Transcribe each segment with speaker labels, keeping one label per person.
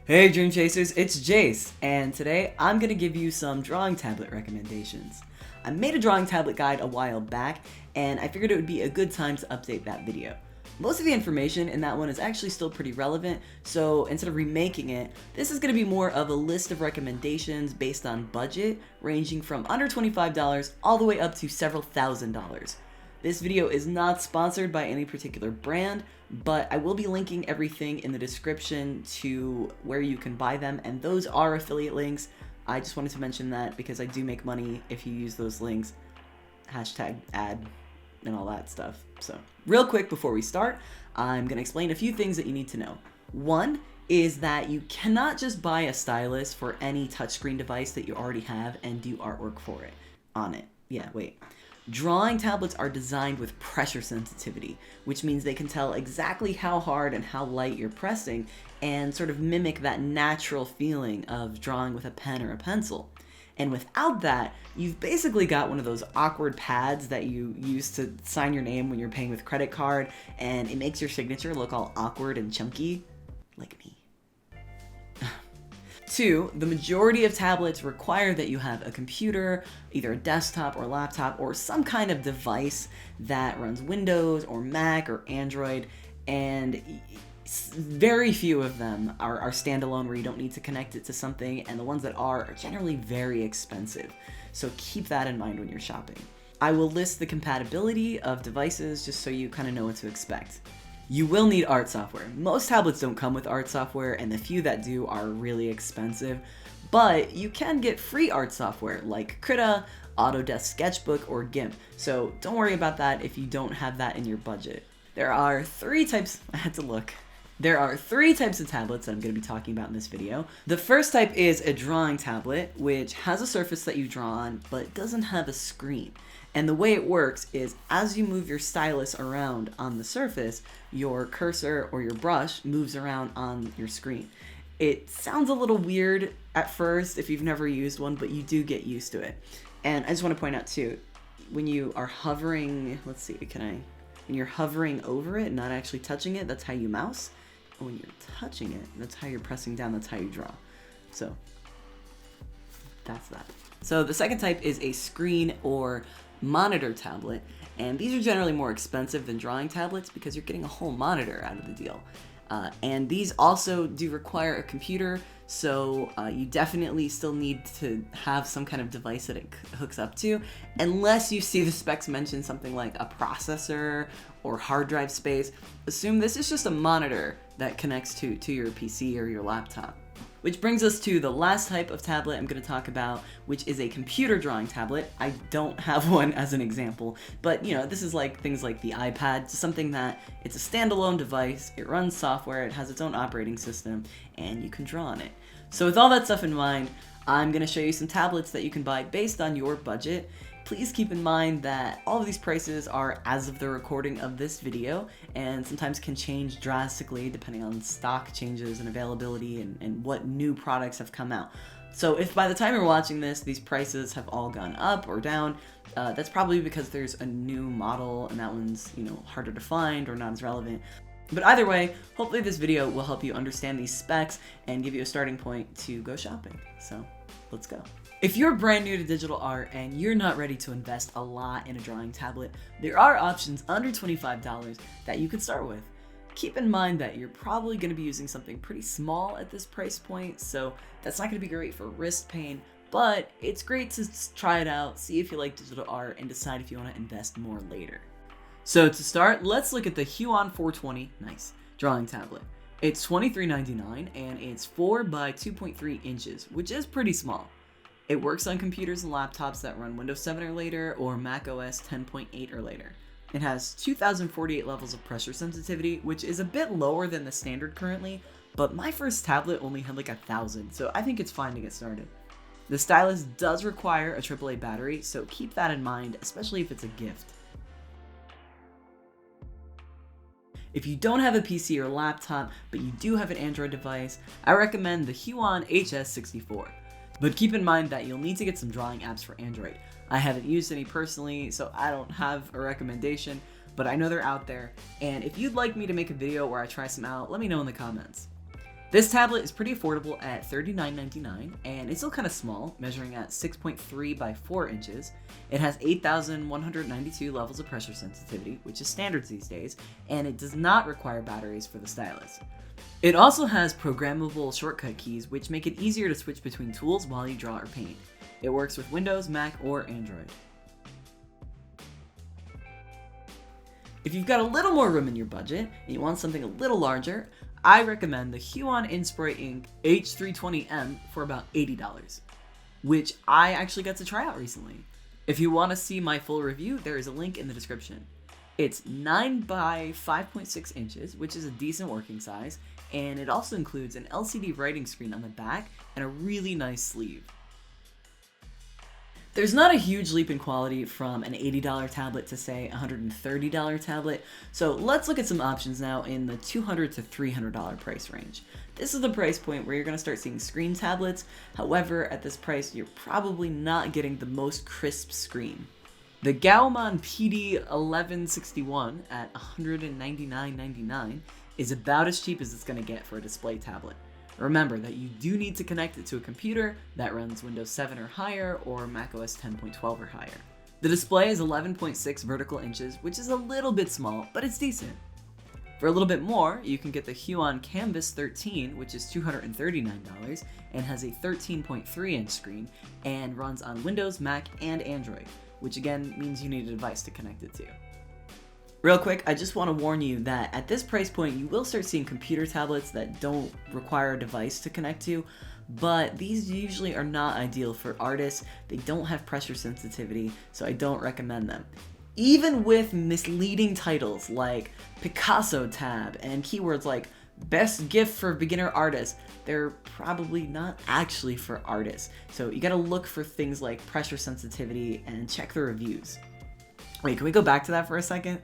Speaker 1: Hey Dream Chasers, it's Jace, and today I'm going to give you some drawing tablet recommendations. I made a drawing tablet guide a while back, and I figured it would be a good time to update that video. Most of the information in that one is actually still pretty relevant, so instead of remaking it, this is going to be more of a list of recommendations based on budget, ranging from under $25 all the way up to several $1,000s. This video is not sponsored by any particular brand, but I will be linking everything in the description to where you can buy them, and those are affiliate links. I just wanted to mention that because I do make money if you use those links, hashtag ad, and all that stuff. So, real quick before we start, I'm going to explain a few things that you need to know. One is that you cannot just buy a stylus for any touchscreen device that you already have and do artwork for it on it. Yeah, wait. Drawing tablets are designed with pressure sensitivity, which means they can tell exactly how hard and how light you're pressing and sort of mimic that natural feeling of drawing with a pen or a pencil. And without that, you've basically got one of those awkward pads that you use to sign your name when you're paying with credit card, and it makes your signature look all awkward and chunky, like me. 2, the majority of tablets require that you have a computer, either a desktop or laptop, or some kind of device that runs Windows or Mac or Android, and very few of them are standalone where you don't need to connect it to something, and the ones that are generally very expensive. So keep that in mind when you're shopping. I will list the compatibility of devices just so you kind of know what to expect. You will need art software. Most tablets don't come with art software, and the few that do are really expensive, but you can get free art software like Krita, Autodesk Sketchbook, or GIMP, so don't worry about that if you don't have that in your budget. There are 3 types of tablets that I'm going to be talking about in this video. The first type is a drawing tablet, which has a surface that you draw on, but doesn't have a screen. And the way it works is as you move your stylus around on the surface, your cursor or your brush moves around on your screen. It sounds a little weird at first if you've never used one, but you do get used to it. And I just want to point out too, when you are hovering, when you're hovering over it, not actually touching it, that's how you mouse. And when you're touching it, that's how you're pressing down, that's how you draw. So that's that. So the second type is a screen or monitor tablet, and these are generally more expensive than drawing tablets because you're getting a whole monitor out of the deal. And these also do require a computer, so you definitely still need to have some kind of device that it hooks up to, unless you see the specs mention something like a processor or hard drive space. Assume this is just a monitor that connects to your PC or your laptop. Which brings us to the last type of tablet I'm going to talk about, which is a computer drawing tablet. I don't have one as an example, but this is like things like the iPad, something that it's a standalone device, it runs software, it has its own operating system, and you can draw on it. So with all that stuff in mind, I'm going to show you some tablets that you can buy based on your budget. Please keep in mind that all of these prices are as of the recording of this video and sometimes can change drastically depending on stock changes and availability and what new products have come out. So if by the time you're watching this, these prices have all gone up or down, that's probably because there's a new model and that one's harder to find or not as relevant. But either way, hopefully this video will help you understand these specs and give you a starting point to go shopping. So let's go. If you're brand new to digital art and you're not ready to invest a lot in a drawing tablet, there are options under $25 that you can start with. Keep in mind that you're probably going to be using something pretty small at this price point, so that's not going to be great for wrist pain, but it's great to try it out, see if you like digital art, and decide if you want to invest more later. So to start, let's look at the Huion 420 drawing tablet. It's $23.99 and it's 4 by 2.3 inches, which is pretty small. It works on computers and laptops that run Windows 7 or later, or Mac OS 10.8 or later. It has 2048 levels of pressure sensitivity, which is a bit lower than the standard currently, but my first tablet only had like 1,000, so I think it's fine to get started. The stylus does require a AAA battery, so keep that in mind, especially if it's a gift. If you don't have a PC or laptop, but you do have an Android device, I recommend the Huion HS64. But keep in mind that you'll need to get some drawing apps for Android. I haven't used any personally, so I don't have a recommendation, but I know they're out there, and if you'd like me to make a video where I try some out, let me know in the comments. This tablet is pretty affordable at $39.99, and it's still kind of small, measuring at 6.3 by 4 inches. It has 8,192 levels of pressure sensitivity, which is standard these days, and it does not require batteries for the stylus. It also has programmable shortcut keys, which make it easier to switch between tools while you draw or paint. It works with Windows, Mac, or Android. If you've got a little more room in your budget and you want something a little larger, I recommend the Huion Inspiroy Ink H320M for about $80, which I actually got to try out recently. If you want to see my full review, there is a link in the description. It's 9 by 5.6 inches, which is a decent working size, and it also includes an LCD writing screen on the back and a really nice sleeve. There's not a huge leap in quality from an $80 tablet to, say, a $130 tablet, so let's look at some options now in the $200 to $300 price range. This is the price point where you're going to start seeing screen tablets. However, at this price, you're probably not getting the most crisp screen. The GAOMON PD1161 at $199.99 is about as cheap as it's going to get for a display tablet. Remember that you do need to connect it to a computer that runs Windows 7 or higher or macOS 10.12 or higher. The display is 11.6 vertical inches, which is a little bit small, but it's decent. For a little bit more, you can get the Huion Kamvas 13, which is $239 and has a 13.3 inch screen and runs on Windows, Mac, and Android, which again means you need a device to connect it to. Real quick, I just want to warn you that at this price point, you will start seeing computer tablets that don't require a device to connect to, but these usually are not ideal for artists. They don't have pressure sensitivity, so I don't recommend them. Even with misleading titles like Picasso tab and keywords like best gift for beginner artists, they're probably not actually for artists. So you gotta look for things like pressure sensitivity and check the reviews. Wait, can we go back to that for a second?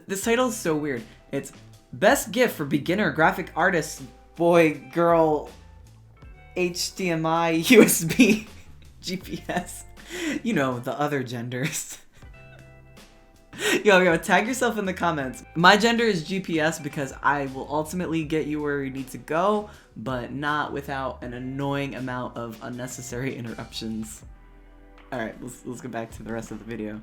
Speaker 1: This title is so weird. It's best gift for beginner graphic artists, boy, girl, HDMI, USB, GPS. You know, the other genders. Yo, tag yourself in the comments. My gender is GPS because I will ultimately get you where you need to go, but not without an annoying amount of unnecessary interruptions. Alright, let's get back to the rest of the video.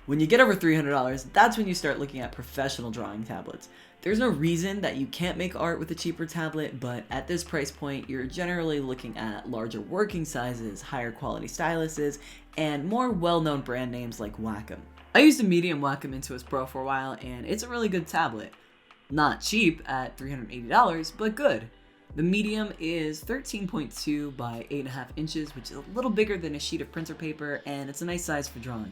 Speaker 1: When you get over $300, that's when you start looking at professional drawing tablets. There's no reason that you can't make art with a cheaper tablet, but at this price point, you're generally looking at larger working sizes, higher quality styluses, and more well-known brand names like Wacom. I used a medium Wacom Intuos Pro for a while, and it's a really good tablet. Not cheap at $380, but good. The medium is 13.2 by 8.5 inches, which is a little bigger than a sheet of printer paper, and it's a nice size for drawing.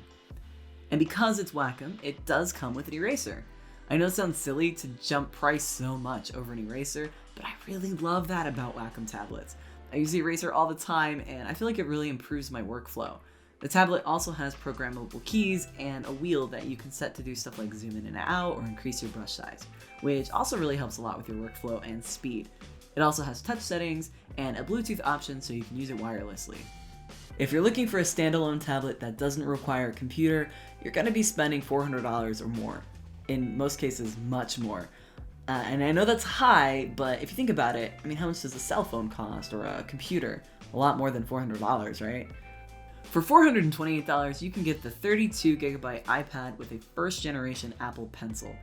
Speaker 1: And because it's Wacom, it does come with an eraser. I know it sounds silly to jump price so much over an eraser, but I really love that about Wacom tablets. I use the eraser all the time, and I feel like it really improves my workflow. The tablet also has programmable keys and a wheel that you can set to do stuff like zoom in and out or increase your brush size, which also really helps a lot with your workflow and speed. It also has touch settings and a Bluetooth option so you can use it wirelessly. If you're looking for a standalone tablet that doesn't require a computer, you're going to be spending $400 or more. In most cases, much more. And I know that's high, but if you think about it, I mean, how much does a cell phone cost or a computer? A lot more than $400, right? For $428, you can get the 32GB iPad with a first generation Apple Pencil.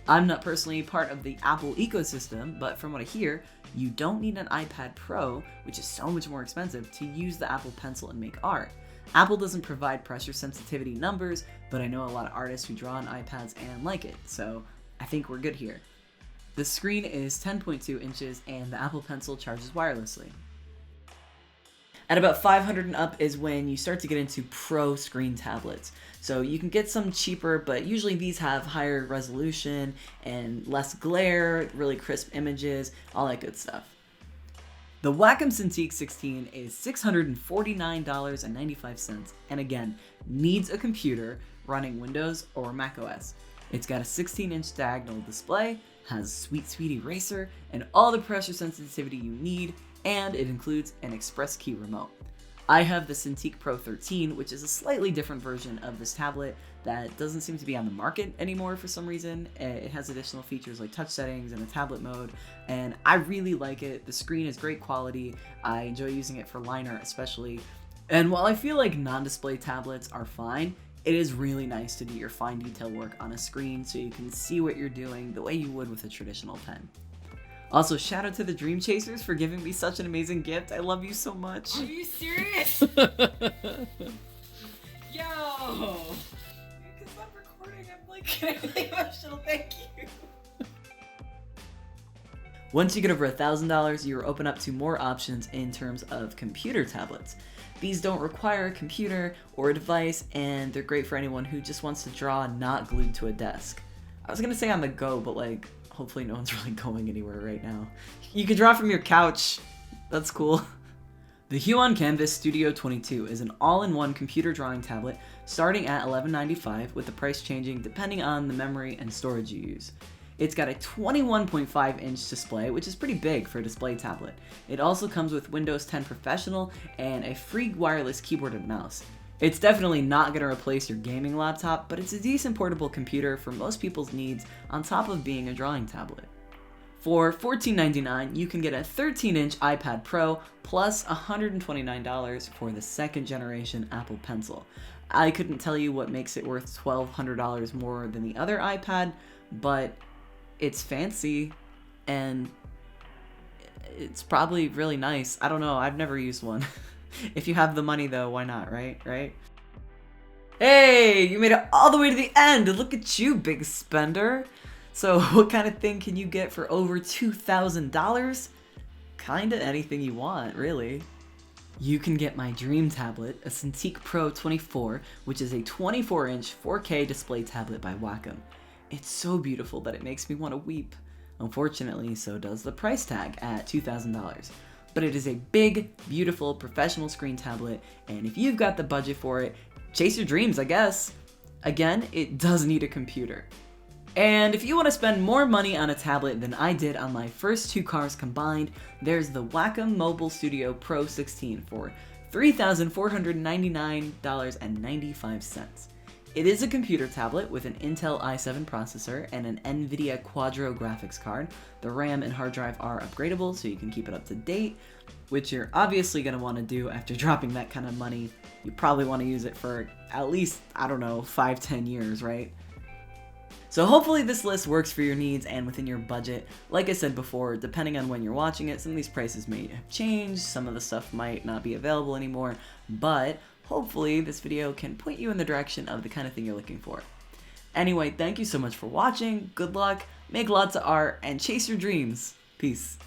Speaker 1: I'm not personally part of the Apple ecosystem, but from what I hear, you don't need an iPad Pro, which is so much more expensive, to use the Apple Pencil and make art. Apple doesn't provide pressure sensitivity numbers, but I know a lot of artists who draw on iPads and like it, so I think we're good here. The screen is 10.2 inches and the Apple Pencil charges wirelessly. At about $500 and up is when you start to get into pro screen tablets. So you can get some cheaper, but usually these have higher resolution and less glare, really crisp images, all that good stuff. The Wacom Cintiq 16 is $649.95, and again, needs a computer running Windows or macOS. It's got a 16-inch diagonal display, has a sweet eraser, and all the pressure sensitivity you need, and it includes an express key remote. I have the Cintiq Pro 13, which is a slightly different version of this tablet that doesn't seem to be on the market anymore for some reason. It has additional features like touch settings and a tablet mode, and I really like it. The screen is great quality. I enjoy using it for line art especially. And while I feel like non-display tablets are fine, it is really nice to do your fine detail work on a screen so you can see what you're doing the way you would with a traditional pen. Also, shout out to the Dream Chasers for giving me such an amazing gift. I love you so much.
Speaker 2: Are you serious? Yo! Because I'm recording, I'm like getting really emotional. Thank you.
Speaker 1: Once you get over $1,000, you're open up to more options in terms of computer tablets. These don't require a computer or a device, and they're great for anyone who just wants to draw not glued to a desk. I was gonna say on the go, but like, hopefully no one's really going anywhere right now. You can draw from your couch. That's cool. The Huion Kamvas Studio 22 is an all-in-one computer drawing tablet starting at $11.95 with the price changing depending on the memory and storage you use. It's got a 21.5-inch display, which is pretty big for a display tablet. It also comes with Windows 10 Professional and a free wireless keyboard and mouse. It's definitely not going to replace your gaming laptop, but it's a decent portable computer for most people's needs on top of being a drawing tablet. For $14.99, you can get a 13-inch iPad Pro plus $129 for the second generation Apple Pencil. I couldn't tell you what makes it worth $1,200 more than the other iPad, but it's fancy and it's probably really nice. I don't know, I've never used one. If you have the money though, why not, right? Hey, you made it all the way to the end! Look at you, big spender! So what kind of thing can you get for over $2,000? Kinda anything you want, really. You can get my dream tablet, a Cintiq Pro 24, which is a 24-inch 4K display tablet by Wacom. It's so beautiful that it makes me want to weep. Unfortunately, so does the price tag at $2,000. But it is a big, beautiful, professional screen tablet, and if you've got the budget for it, chase your dreams, I guess. Again, it does need a computer. And if you want to spend more money on a tablet than I did on my first two cars combined, there's the Wacom MobileStudio Pro 16 for $3,499.95. It is a computer tablet with an Intel i7 processor and an NVIDIA Quadro graphics card. The RAM and hard drive are upgradable so you can keep it up to date, which you're obviously going to want to do after dropping that kind of money. You probably want to use it for at least, I don't know, 5-10 years, right? So hopefully this list works for your needs and within your budget. Like I said before, depending on when you're watching it, some of these prices may have changed, some of the stuff might not be available anymore, but hopefully this video can point you in the direction of the kind of thing you're looking for. Anyway, thank you so much for watching, good luck, make lots of art, and chase your dreams. Peace.